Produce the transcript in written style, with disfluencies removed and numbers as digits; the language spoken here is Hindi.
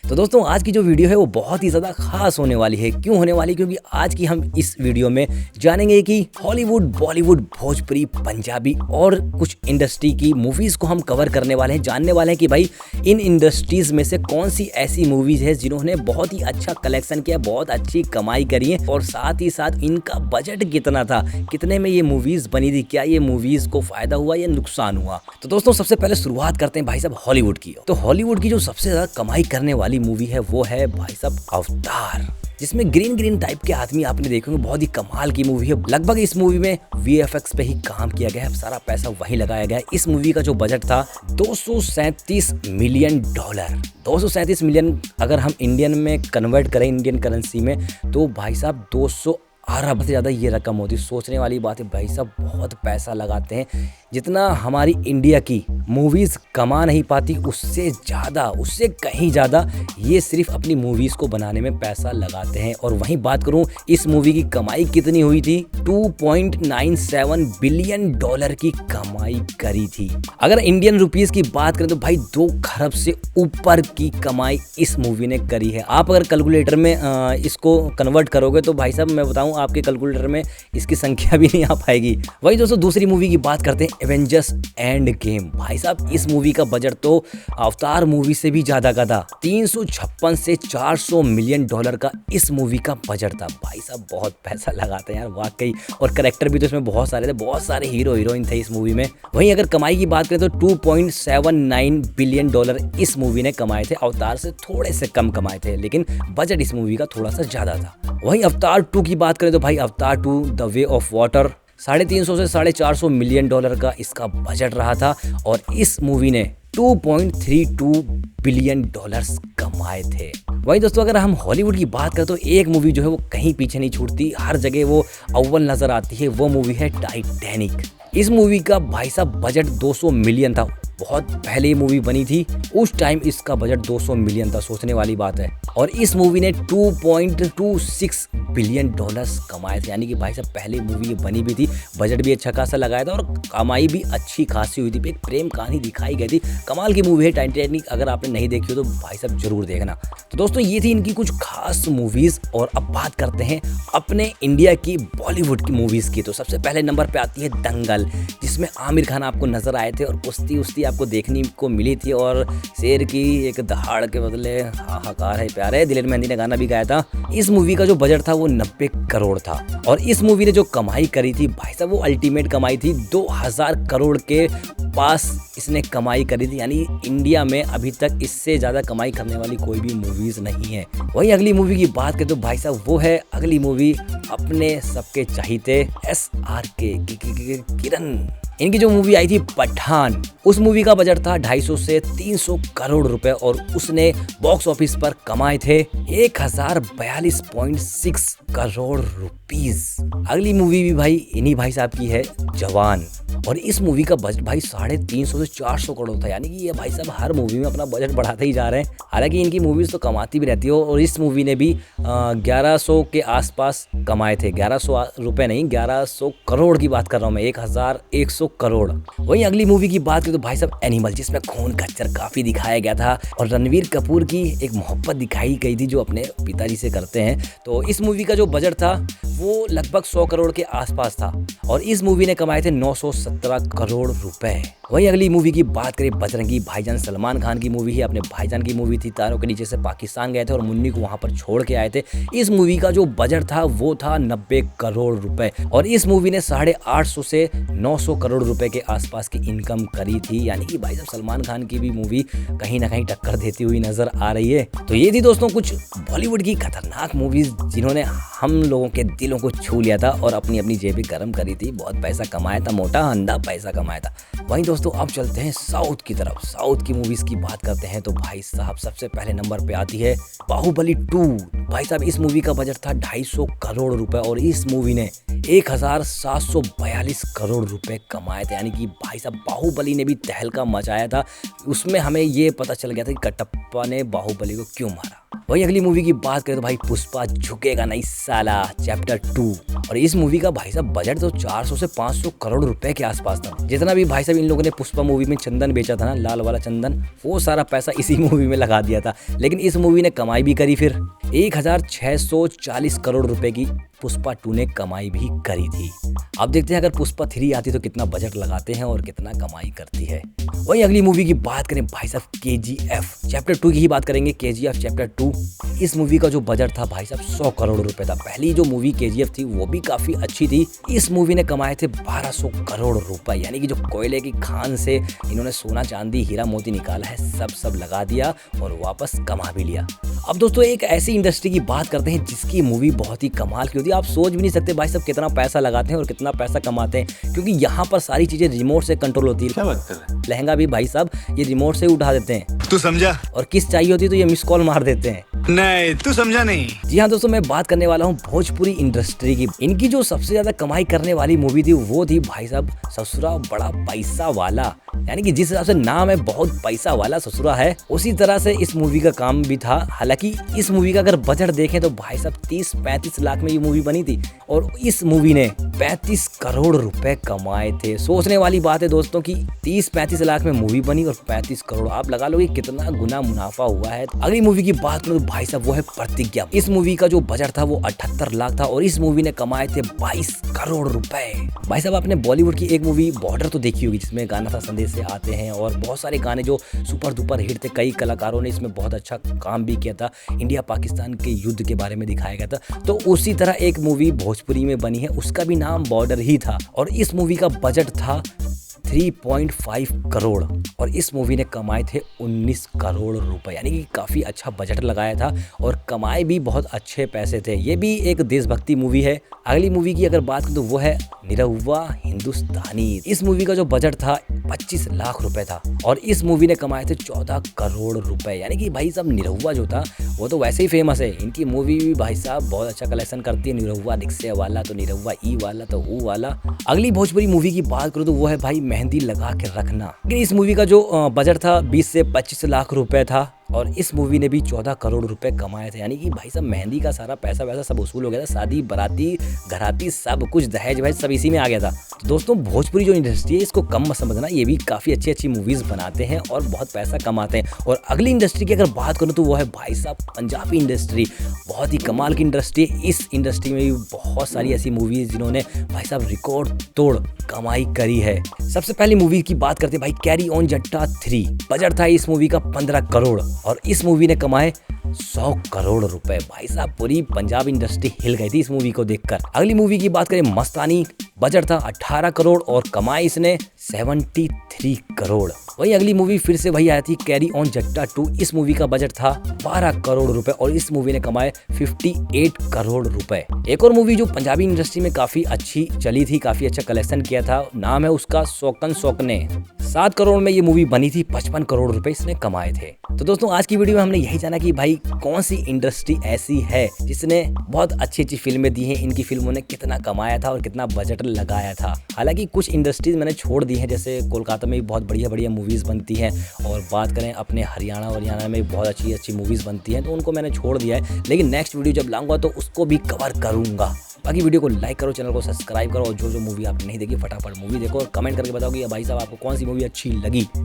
तो दोस्तों आज की जो वीडियो है वो बहुत ही ज़्यादा खास होने वाली है। क्यों होने वाली? क्योंकि आज की हम इस वीडियो में जानेंगे कि हॉलीवुड, बॉलीवुड, भोजपुरी, पंजाबी और कुछ इंडस्ट्री की मूवीज़ को हम कवर करने वाले हैं। जानने वाले हैं कि भाई इन इंडस्ट्रीज़ में से कौन सी ऐसी मूवीज़ है जिन्होंने बहुत ही अच्छा कलेक्शन किया, बहुत अच्छी कमाई करी है और साथ ही साथ इनका बजट कितना था, कितने में ये मूवीज़ बनी थी, क्या ये मूवीज़ को फ़ायदा हुआ या नुकसान हुआ। तो दोस्तों सबसे पहले शुरुआत करते हैं भाई साहब हॉलीवुड की। तो हॉलीवुड की जो सबसे ज़्यादा कमाई करने वाली मूवी है वो है भाई साहब अवतार, जिसमें ग्रीन टाइप के आदमी आपने देखे होंगे। बहुत ही कमाल की मूवी है। लगभग इस मूवी में VFX पे ही काम किया गया है, सारा पैसा वहीं लगाया गया है। इस मूवी का जो बजट था $237 मिलियन। 237 मिलियन अगर हम इंडियन में कन्वर्ट करें, इंडियन करेंसी में, तो भाई साहब 200 अरब से ज़्यादा ये रकम होती है। सोचने वाली बात है भाई साहब, बहुत पैसा लगाते हैं। जितना हमारी इंडिया की मूवीज़ कमा नहीं पाती उससे ज़्यादा, उससे कहीं ज़्यादा ये सिर्फ अपनी मूवीज़ को बनाने में पैसा लगाते हैं। और वहीं बात करूं इस मूवी की कमाई कितनी हुई थी, $2.97 बिलियन की कमाई करी थी। अगर इंडियन रुपीज़ की बात करें तो भाई 2 खरब से ऊपर की कमाई इस मूवी ने करी है। आप अगर कैलकुलेटर में इसको कन्वर्ट करोगे तो भाई साहब मैं बताऊं आपके कैलकुलेटर में इसकी संख्या भी नहीं आ पाएगी। वही दोस्तों दूसरी मूवी की बात करते हैं, एवेंजर्स एंड गेम। भाई साहब इस मूवी का बजट तो अवतार मूवी से भी ज्यादा का था। 356 से $400 मिलियन का इस मूवी का बजट था। भाई साहब बहुत पैसा लगाते हैं यार वाकई। और कैरेक्टर भी तो इसमें बहुत सारे थे, बहुत सारे हीरो हीरोइन थे इस मूवी में। वहीं अगर कमाई की बात करें तो $2.79 बिलियन इस मूवी ने कमाए थे। अवतार से थोड़े से कम कमाए थे, लेकिन बजट इस मूवी का थोड़ा सा ज्यादा था। वहीं अवतार 2 की बात करें तो भाई अवतार 2 द वे ऑफ वाटर 350 से $450 मिलियन का इसका बजट रहा था और इस मूवी ने $2.32 बिलियन कमाए थे। वहीं दोस्तों अगर हम हॉलीवुड की बात करें तो एक मूवी जो है वो कहीं पीछे नहीं छूटती, हर जगह वो अव्वल नजर आती है। वो मूवी है टाइटैनिक। इस मूवी का भाई साहब बजट 200 मिलियन था। बहुत पहले मूवी बनी थी, उस टाइम इसका बजट 200 मिलियन था। सोचने वाली बात है। और इस मूवी ने $2.26 बिलियन कमाए थे। यानी कि भाई साहब पहले मूवी ये बनी भी थी, बजट भी अच्छा खासा लगाया था और कमाई भी अच्छी खासी हुई थी। एक प्रेम कहानी दिखाई गई थी। कमाल की मूवी है टाइटैनिक। अगर आपने नहीं देखी हो तो भाई साहब जरूर देखना। तो दोस्तों ये थी इनकी कुछ खास मूवीज। और अब बात करते हैं अपने इंडिया की बॉलीवुड की मूवीज की। तो सबसे पहले नंबर पे आती है दंगल, जिसमें आमिर खान आपको नजर आए थे और कुश्ती उस्ती आपको देखने को मिली थी। और शेर की एक दहाड़ के बदले हाहाकार है प्यारे, दिलेर मेहंदी ने गाना भी गाया था। इस मूवी का जो बजट था वो 90 करोड़ था। और इस मूवी ने जो कमाई करी थी भाई साहब वो अल्टीमेट कमाई थी। 2000 करोड़ के पास इसने कमाई करी थी। यानी इंडिया में अभी तक इससे ज्यादा कमाई करने वाली कोई भी मूवीज नहीं है। वही अगली मूवी की बात करें तो भाई साहब वो है अगली मूवी अपने सबके चाहते SRK किरण। इनकी जो मूवी आई थी पठान, उस मूवी का बजट था 250 से 300 करोड़ रुपए और उसने बॉक्स ऑफिस पर कमाए थे 1042.6 करोड़ रुपीस। अगली मूवी भी भाई इन्हीं भाई साहब की है जवान। और इस मूवी का बजट भाई 350 से 400 करोड़ था। यानी कि ये भाई साहब हर मूवी में अपना बजट बढ़ाते ही जा रहे हैं। हालांकि इनकी मूवीज तो कमाती भी रहती है और इस मूवी ने भी 1100 के आसपास कमाए थे। 1100 रुपए नहीं, 1100 करोड़ की बात कर रहा हूँ मैं, 1100 करोड़। वहीं अगली मूवी की बात करें तो भाई साहब एनिमल, जिसमें खून खच्चर काफी दिखाया गया था और रणवीर कपूर की एक मोहब्बत दिखाई गई थी जो अपने पिताजी से करते हैं। तो इस मूवी का जो बजट था वो लगभग 100 करोड़ के आसपास था और इस मूवी ने कमाए थे 917 करोड़ रुपए। वहीं अगली मूवी की बात करें बजरंगी भाईजान, सलमान खान की मूवी है। अपने भाईजान की मूवी थी। तारों के नीचे से पाकिस्तान गए थे और मुन्नी को वहां पर छोड़ के आए थे। इस मूवी का जो बजट था वो था 90 करोड़ रुपए और इस मूवी ने 850 से 900 करोड़ रुपए के आसपास की इनकम करी थी। यानी कि भाई साहब सलमान खान की भी मूवी कहीं ना कहीं टक्कर देती हुई नजर आ रही है। तो ये थी दोस्तों कुछ बॉलीवुड की खतरनाक मूवीज जिन्होंने हम लोगों के दिलों को छू लिया था और अपनी अपनी जेबें गर्म करी थी। बहुत पैसा कमाया था, मोटा अंधा पैसा कमाया था। वहीं दोस्तों अब चलते हैं साउथ की तरफ। साउथ की मूवीज की बात करते हैं तो भाई साहब सबसे पहले नंबर पे आती है बाहुबली 2। भाई साहब इस मूवी का बजट था 250 करोड़ रुपए और इस मूवी ने 1742 करोड़ रुपए कमाए थे। यानी कि भाई साहब बाहुबली ने भी तहलका मचाया था। उसमें हमें ये पता चल गया था कि कटप्पा ने बाहुबली को क्यों मारा। वही अगली मूवी की बात करें तो भाई पुष्पा झुकेगा नहीं साला चैप्टर 2। और इस मूवी का भाई साहब बजट तो 400 से 500 करोड़ रुपए के आसपास था। जितना भी भाई साहब इन लोगों ने पुष्पा मूवी में चंदन बेचा था ना, लाल वाला चंदन, वो सारा पैसा इसी मूवी में लगा दिया था। लेकिन इस मूवी ने कमाई भी करी, फिर 1640 करोड़ रुपए की पुष्पा 2 ने कमाई भी करी थी। अब देखते हैं अगर पुष्पा 3 आती तो कितना बजट लगाते हैं और कितना कमाई करती है। वही अगली मूवी की बात करें भाई साहब KGF चैप्टर 2 की ही बात करेंगे। KGF चैप्टर 2, इस मूवी का जो बजट था भाई साहब 100 करोड़ रुपए था। पहली जो मूवी KGF थी वो भी काफी अच्छी थी। इस मूवी ने कमाए थे 1200 करोड़ रुपए, यानी कि जो कोयले की खान से इन्होंने सोना चांदी हीरा मोती निकाला है सब लगा दिया और वापस कमा भी लिया। अब दोस्तों एक ऐसी इंडस्ट्री की बात करते हैं जिसकी मूवी बहुत ही कमाल की होती है। आप सोच भी नहीं सकते भाई साहब कितना पैसा लगाते हैं और कितना पैसा कमाते हैं, क्योंकि यहाँ पर सारी चीजें रिमोट से कंट्रोल होती है। क्या बात कर रहे हैं? लहंगा भी भाई साहब ये रिमोट से उठा देते हैं, तू समझा? और किस चाहिए होती तो ये मिस कॉल मार देते हैं। नहीं, तू समझा नहीं। जी हाँ दोस्तों, मैं बात करने वाला हूँ भोजपुरी इंडस्ट्री की। इनकी जो सबसे ज्यादा कमाई करने वाली मूवी थी वो थी भाई साहब ससुरा बड़ा पैसा वाला, यानी कि जिस हिसाब से नाम है बहुत पैसा वाला ससुरा है, उसी तरह से इस मूवी का काम भी था। हालांकि इस मूवी का अगर बजट देखें तो भाई साहब 30-35 लाख में ये मूवी बनी थी और इस मूवी ने 35 करोड़ रुपए कमाए थे। सोचने वाली बात है दोस्तों कि 30-35 लाख में मूवी बनी और 35 करोड़, आप लगा लो कि कितना गुना मुनाफा हुआ है। अगली मूवी की बात करूं तो भाई साहब वो है प्रतिज्ञा। इस मूवी का जो बजट था वो 78 लाख था और इस मूवी ने कमाए थे 22 करोड़ रुपए। भाई साहब आपने बॉलीवुड की एक मूवी बॉर्डर तो देखी होगी जिसमें गाना था संदेश से आते हैं और बहुत सारे गाने जो सुपर डुपर हिट थे। कई कलाकारों ने इसमें बहुत अच्छा काम भी किया था, इंडिया पाकिस्तान के युद्ध के बारे में दिखाया गया था। तो उसी तरह एक मूवी भोजपुरी में बनी है, उसका भी नाम बॉर्डर ही था और इस मूवी का बजट था 3.5 करोड़ और इस मूवी ने कमाए थे 19 करोड़ रुपए, यानी कि काफ़ी अच्छा बजट लगाया था और कमाए भी बहुत अच्छे पैसे थे। ये भी एक देशभक्ति मूवी है। अगली मूवी की अगर बात करें तो वो है निरहुआ हिंदुस्तानी। इस मूवी का जो बजट था 25 लाख रुपए था और इस मूवी ने कमाए थे 14 करोड़ रुपए, यानी कि भाई साहब निरहुआ जो था वो तो वैसे ही फेमस है। इनकी मूवी भी भाई साहब बहुत अच्छा कलेक्शन करती है। निरहुआ रिक्शे वाला तो निरहुआ ई वाला तो ऊ वाला। अगली भोजपुरी मूवी की बात करूँ तो वो है भाई मेहंदी लगा के रखना। लेकिन इस मूवी का जो बजट था 20 से 25 लाख रुपए था और इस मूवी ने भी 14 करोड़ रुपए कमाए थे, यानी कि भाई साहब मेहंदी का सारा पैसा वैसा सब वसूल हो गया था। शादी बाराती घराती सब कुछ दहेज वहेज सब इसी में आ गया था। तो दोस्तों भोजपुरी जो इंडस्ट्री है इसको कम मत समझना, ये भी काफ़ी अच्छी अच्छी मूवीज़ बनाते हैं और बहुत पैसा कमाते हैं। और अगली इंडस्ट्री की अगर बात करूँ तो वो है भाई साहब पंजाबी इंडस्ट्री। बहुत ही कमाल की इंडस्ट्री है। इस इंडस्ट्री में भी बहुत सारी ऐसी मूवीज़ जिन्होंने भाई साहब रिकॉर्ड तोड़ कमाई करी है। सबसे पहली मूवी की बात करते हैं भाई कैरी ऑन जट्टा 3। बजट था इस मूवी का 15 करोड़ और इस मूवी ने कमाए 100 करोड़ रुपए। भाई साहब पूरी पंजाब इंडस्ट्री हिल गई थी इस मूवी को देखकर। अगली मूवी की बात करें मस्तानी, बजट था 18 करोड़ और कमाई इसने 73 करोड़। वही अगली मूवी फिर से वही आई थी कैरी ऑन जट्टा 2। इस मूवी का बजट था 12 करोड़ रुपए और इस मूवी ने कमाए 58 करोड़ रुपए। एक और मूवी जो पंजाबी इंडस्ट्री में काफी अच्छी चली थी, काफी अच्छा कलेक्शन किया था, नाम है उसका सोकन सोकने। 7 करोड़ में ये मूवी बनी थी, 55 करोड़ रुपए इसने कमाए थे। तो दोस्तों आज की वीडियो में हमने यही जाना कि भाई कौन सी इंडस्ट्री ऐसी है जिसने बहुत अच्छी अच्छी फिल्में दी हैं, इनकी फिल्मों ने कितना कमाया था और कितना बजट लगाया था। हालांकि कुछ इंडस्ट्रीज मैंने छोड़ दी हैं, जैसे कोलकाता में भी बहुत बढ़िया बढ़िया मूवीज़ बनती हैं और बात करें अपने हरियाणा में बहुत अच्छी अच्छी मूवीज़ बनती हैं, तो उनको मैंने छोड़ दिया है। लेकिन नेक्स्ट वीडियो जब लाऊंगा तो उसको भी कवर करूँगा। बाकी वीडियो को लाइक करो, चैनल को सब्सक्राइब करो और जो जो मूवी आपने नहीं देखी फटाफट मूवी देखो और कमेंट करके बताओ कि भाई साहब आपको कौन सी मूवी अच्छी लगी।